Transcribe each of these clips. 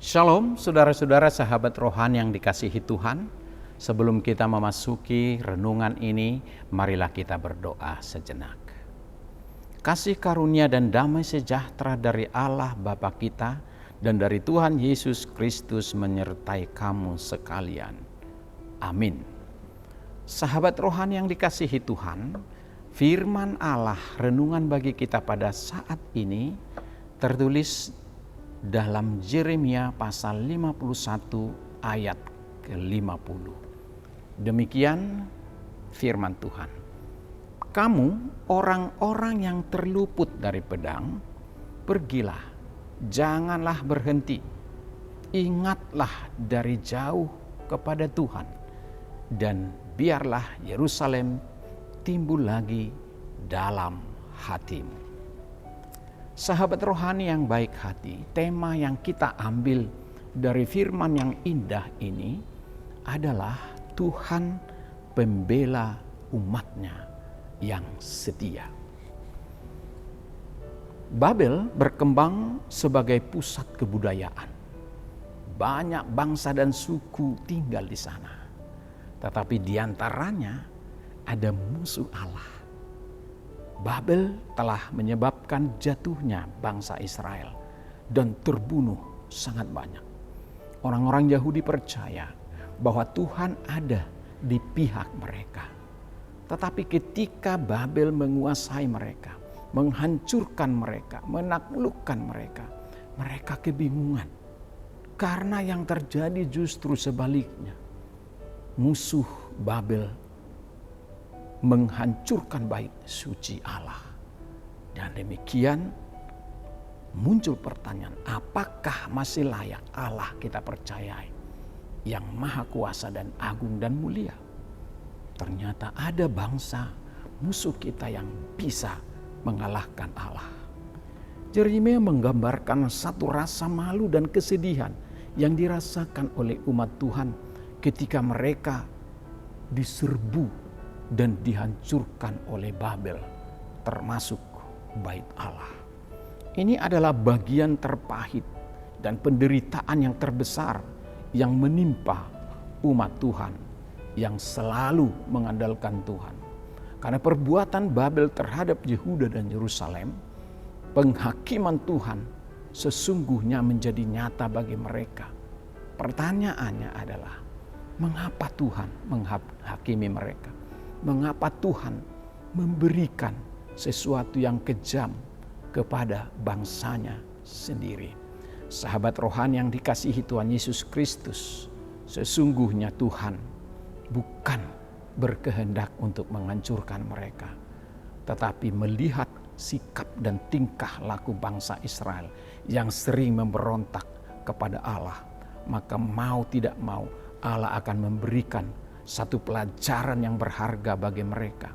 Shalom saudara-saudara sahabat rohani yang dikasihi Tuhan. Sebelum kita memasuki renungan ini, marilah kita berdoa sejenak. Kasih karunia dan damai sejahtera dari Allah Bapa kita dan dari Tuhan Yesus Kristus menyertai kamu sekalian. Amin. Sahabat rohani yang dikasihi Tuhan, firman Allah renungan bagi kita pada saat ini tertulis dalam Yeremia pasal 51 ayat ke-50. Demikian firman Tuhan. Kamu orang-orang yang terluput dari pedang, pergilah, janganlah berhenti. Ingatlah dari jauh kepada Tuhan, dan biarlah Yerusalem timbul lagi dalam hatimu. Sahabat rohani yang baik hati, tema yang kita ambil dari firman yang indah ini adalah Tuhan pembela umatnya yang setia. Babel berkembang sebagai pusat kebudayaan. Banyak bangsa dan suku tinggal di sana. Tetapi di antaranya ada musuh Allah. Babel telah menyebabkan jatuhnya bangsa Israel dan terbunuh sangat banyak. Orang-orang Yahudi percaya bahwa Tuhan ada di pihak mereka. Tetapi ketika Babel menguasai mereka, menghancurkan mereka, menaklukkan mereka, mereka kebingungan. Karena yang terjadi justru sebaliknya. Musuh Babel menghancurkan bait suci Allah. Dan demikian muncul pertanyaan, apakah masih layak Allah kita percayai yang maha kuasa dan agung dan mulia? Ternyata ada bangsa musuh kita yang bisa mengalahkan Allah. Yeremia menggambarkan satu rasa malu dan kesedihan yang dirasakan oleh umat Tuhan ketika mereka diserbu dan dihancurkan oleh Babel, termasuk bait Allah. Ini adalah bagian terpahit dan penderitaan yang terbesar yang menimpa umat Tuhan yang selalu mengandalkan Tuhan. Karena perbuatan Babel terhadap Yehuda dan Yerusalem, penghakiman Tuhan sesungguhnya menjadi nyata bagi mereka. Pertanyaannya adalah, mengapa Tuhan menghakimi mereka? Mengapa Tuhan memberikan sesuatu yang kejam kepada bangsanya sendiri? Sahabat rohani yang dikasihi Tuhan Yesus Kristus, sesungguhnya Tuhan bukan berkehendak untuk menghancurkan mereka, tetapi melihat sikap dan tingkah laku bangsa Israel yang sering memberontak kepada Allah, maka mau tidak mau Allah akan memberikan satu pelajaran yang berharga bagi mereka,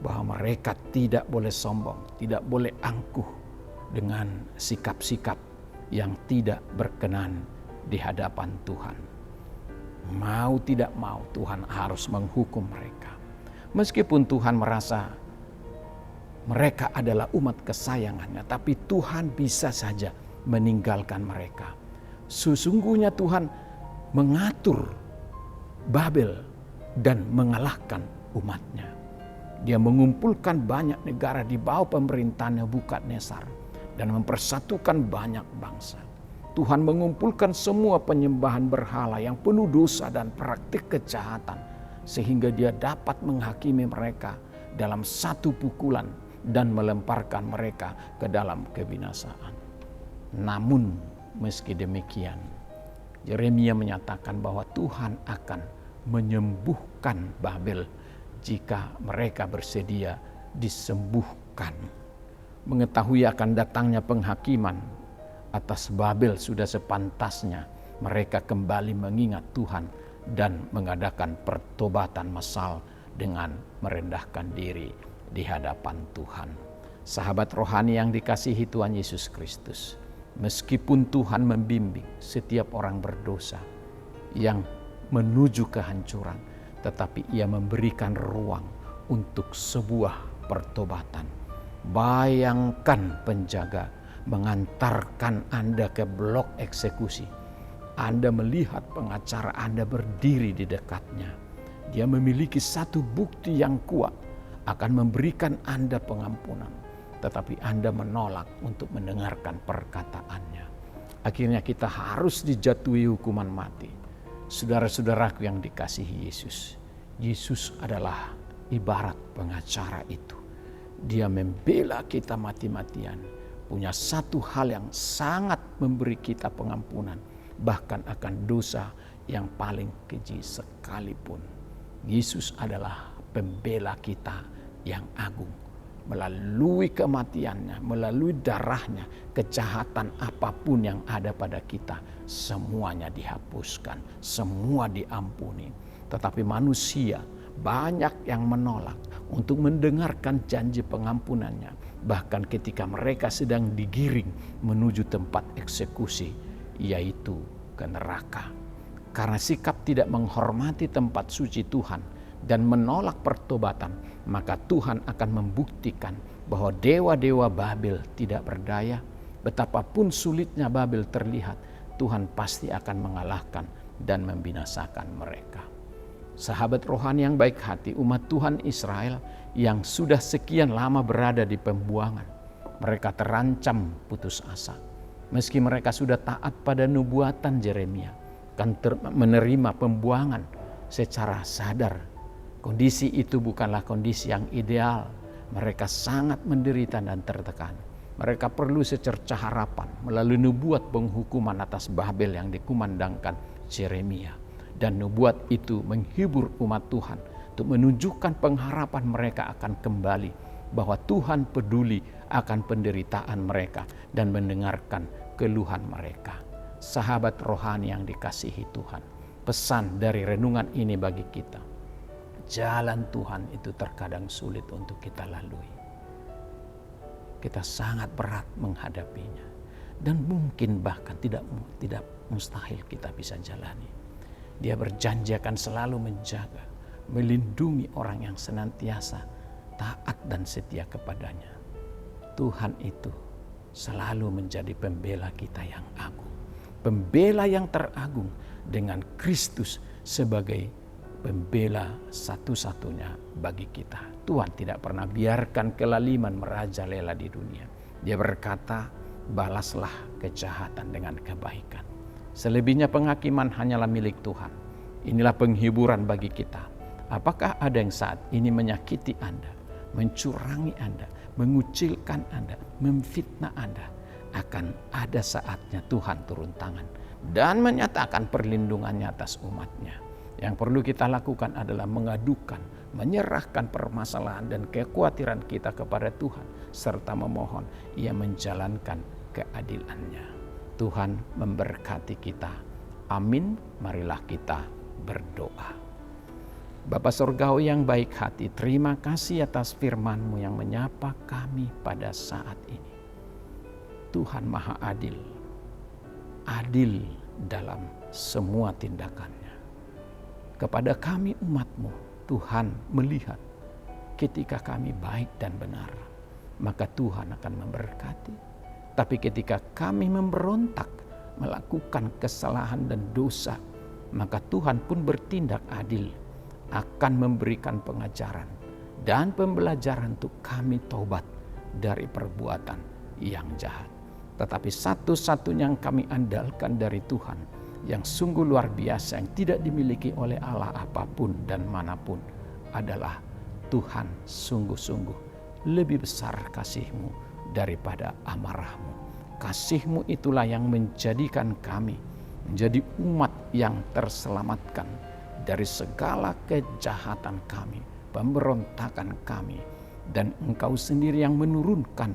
bahwa mereka tidak boleh sombong, tidak boleh angkuh dengan sikap-sikap yang tidak berkenan di hadapan Tuhan. Mau tidak mau Tuhan harus menghukum mereka. Meskipun Tuhan merasa mereka adalah umat kesayangannya, tapi Tuhan bisa saja meninggalkan mereka. Sesungguhnya Tuhan mengatur Babel dan mengalahkan umatnya. Dia mengumpulkan banyak negara di bawah pemerintahan Nebukadnezar dan mempersatukan banyak bangsa. Tuhan mengumpulkan semua penyembahan berhala yang penuh dosa dan praktik kejahatan, sehingga dia dapat menghakimi mereka dalam satu pukulan dan melemparkan mereka ke dalam kebinasaan. Namun meski demikian, Yeremia menyatakan bahwa Tuhan akan menyembuhkan Babel jika mereka bersedia disembuhkan. Mengetahui akan datangnya penghakiman atas Babel, sudah sepantasnya mereka kembali mengingat Tuhan dan mengadakan pertobatan massal dengan merendahkan diri di hadapan Tuhan. Sahabat rohani yang dikasihi Tuhan Yesus Kristus, meskipun Tuhan membimbing setiap orang berdosa yang menuju kehancuran, tetapi Ia memberikan ruang untuk sebuah pertobatan. Bayangkan penjaga mengantarkan Anda ke blok eksekusi, Anda melihat pengacara Anda berdiri di dekatnya. Dia memiliki satu bukti yang kuat akan memberikan Anda pengampunan. Tetapi Anda menolak untuk mendengarkan perkataannya. Akhirnya kita harus dijatuhi hukuman mati. Saudara-saudaraku yang dikasihi Yesus. Yesus adalah ibarat pengacara itu. Dia membela kita mati-matian. Punya satu hal yang sangat memberi kita pengampunan. Bahkan akan dosa yang paling keji sekalipun. Yesus adalah pembela kita yang agung. Melalui kematiannya, melalui darahnya, kejahatan apapun yang ada pada kita, semuanya dihapuskan, semua diampuni. Tetapi manusia banyak yang menolak untuk mendengarkan janji pengampunannya. Bahkan ketika mereka sedang digiring menuju tempat eksekusi, yaitu ke neraka. Karena sikap tidak menghormati tempat suci Tuhan dan menolak pertobatan, maka Tuhan akan membuktikan bahwa dewa-dewa Babel tidak berdaya. Betapapun sulitnya Babel terlihat, Tuhan pasti akan mengalahkan dan membinasakan mereka. Sahabat rohani yang baik hati, umat Tuhan Israel yang sudah sekian lama berada di pembuangan, mereka terancam putus asa. Meski mereka sudah taat pada nubuatan Yeremia, kan menerima pembuangan secara sadar. Kondisi itu bukanlah kondisi yang ideal. Mereka sangat menderita dan tertekan. Mereka perlu secercah harapan melalui nubuat penghukuman atas Babel yang dikumandangkan Yeremia. Dan nubuat itu menghibur umat Tuhan untuk menunjukkan pengharapan mereka akan kembali. Bahwa Tuhan peduli akan penderitaan mereka dan mendengarkan keluhan mereka. Sahabat rohani yang dikasihi Tuhan, pesan dari renungan ini bagi kita. Jalan Tuhan itu terkadang sulit untuk kita lalui. Kita sangat berat menghadapinya. Dan mungkin bahkan tidak mustahil kita bisa jalani. Dia berjanji akan selalu menjaga, melindungi orang yang senantiasa taat dan setia kepadanya. Tuhan itu selalu menjadi pembela kita yang agung. Pembela yang teragung dengan Kristus sebagai pembela satu-satunya bagi kita. Tuhan tidak pernah biarkan kelaliman merajalela di dunia. Dia berkata, balaslah kejahatan dengan kebaikan. Selebihnya penghakiman hanyalah milik Tuhan. Inilah penghiburan bagi kita. Apakah ada yang saat ini menyakiti Anda, mencurangi Anda, mengucilkan Anda, memfitnah Anda? Akan ada saatnya Tuhan turun tangan dan menyatakan perlindungannya atas umatnya. Yang perlu kita lakukan adalah mengadukan, menyerahkan permasalahan dan kekhawatiran kita kepada Tuhan, serta memohon Ia menjalankan keadilannya. Tuhan memberkati kita. Amin. Marilah kita berdoa. Bapa Surgawi yang baik hati, terima kasih atas firman-Mu yang menyapa kami pada saat ini. Tuhan Maha Adil, adil dalam semua tindakannya. Kepada kami umat-Mu, Tuhan melihat ketika kami baik dan benar, maka Tuhan akan memberkati. Tapi ketika kami memberontak, melakukan kesalahan dan dosa, maka Tuhan pun bertindak adil, akan memberikan pengajaran dan pembelajaran untuk kami taubat dari perbuatan yang jahat. Tetapi satu-satunya yang kami andalkan dari Tuhan, yang sungguh luar biasa, yang tidak dimiliki oleh Allah apapun dan manapun, adalah Tuhan sungguh-sungguh lebih besar kasih-Mu daripada amarah-Mu. Kasih-Mu itulah yang menjadikan kami menjadi umat yang terselamatkan dari segala kejahatan kami, pemberontakan kami. Dan Engkau sendiri yang menurunkan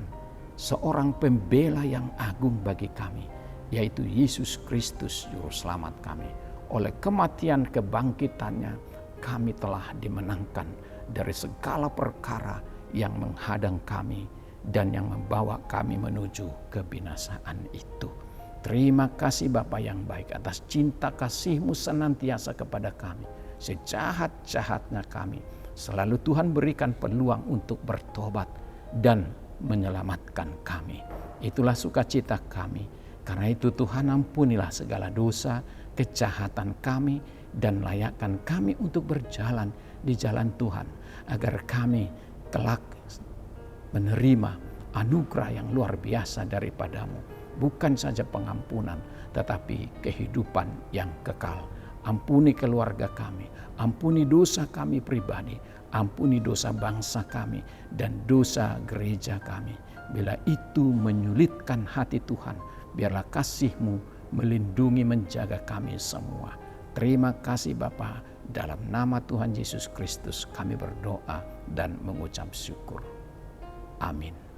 seorang pembela yang agung bagi kami, yaitu Yesus Kristus Juru Selamat kami. Oleh kematian kebangkitannya, kami telah dimenangkan dari segala perkara yang menghadang kami dan yang membawa kami menuju kebinasaan itu. Terima kasih Bapa yang baik atas cinta kasih-Mu senantiasa kepada kami. Sejahat-jahatnya kami, selalu Tuhan berikan peluang untuk bertobat dan menyelamatkan kami. Itulah sukacita kami. Karena itu Tuhan, ampunilah segala dosa, kejahatan kami, dan layakkan kami untuk berjalan di jalan Tuhan, agar kami kelak menerima anugerah yang luar biasa daripadamu. Bukan saja pengampunan, tetapi kehidupan yang kekal. Ampuni keluarga kami, ampuni dosa kami pribadi, ampuni dosa bangsa kami, dan dosa gereja kami. Bila itu menyulitkan hati Tuhan, biarlah kasih-Mu melindungi menjaga kami semua. Terima kasih Bapa, dalam nama Tuhan Yesus Kristus kami berdoa dan mengucap syukur. Amin.